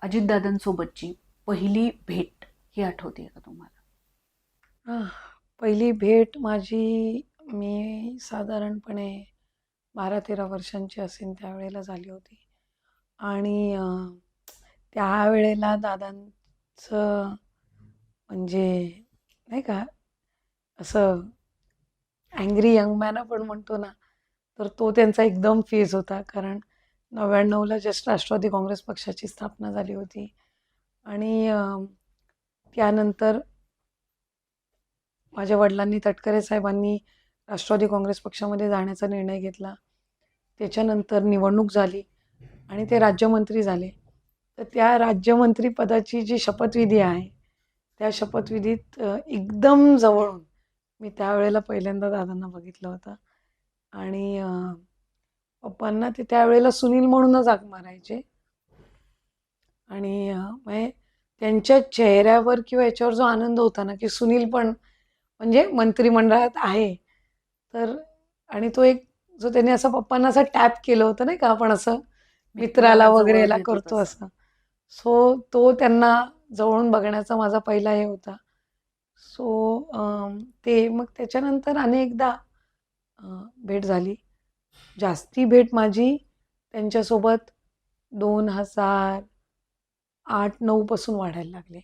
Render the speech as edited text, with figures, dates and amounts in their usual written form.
अजितदादांसोबतची पहिली भेट ही आठवते का तुम्हाला? आह, पहिली भेट माझी मी साधारणपणे 12-13 वर्षांची असेन त्यावेळेला झाली होती. आणि त्यावेळेला दादांचं म्हणजे नाही का असं अँग्री यंग मॅन आपण म्हणतो ना, तर तो त्यांचा एकदम फेज होता. कारण 99ला जस्ट राष्ट्रवादी काँग्रेस पक्षाची स्थापना झाली होती. आणि त्यानंतर माझ्या वडिलांनी, तटकरे साहेबांनी राष्ट्रवादी काँग्रेस पक्षामध्ये जाण्याचा निर्णय घेतला. त्याच्यानंतर निवडणूक झाली आणि ते राज्यमंत्री झाले. तर त्या राज्यमंत्री पदाची जी शपथविधी आहे, त्या शपथविधीत एकदम जवळून मी त्यावेळेला पहिल्यांदा दादांना बघितलं होतं. आणि पप्पांना ते त्यावेळेला सुनील म्हणूनच हाक मारायचे. आणि म्हणजे त्यांच्या चेहऱ्यावर किंवा याच्यावर जो आनंद होता ना, की सुनील पण म्हणजे मंत्रिमंडळात आहे. तर आणि तो एक जो त्यांनी असं पप्पांना असं टॅप केलं होतं नाही का, आपण असं मित्राला मित्राला वगैरे जवळ याला घेतो करतो तसं. असं. सो तो त्यांना जवळून बघण्याचा माझा पहिला हे होता. सो ते मग त्याच्यानंतर अनेकदा भेट झाली. जास्ती भेट माझी त्यांच्यासोबत 2008-9 पासून वाढायला लागले.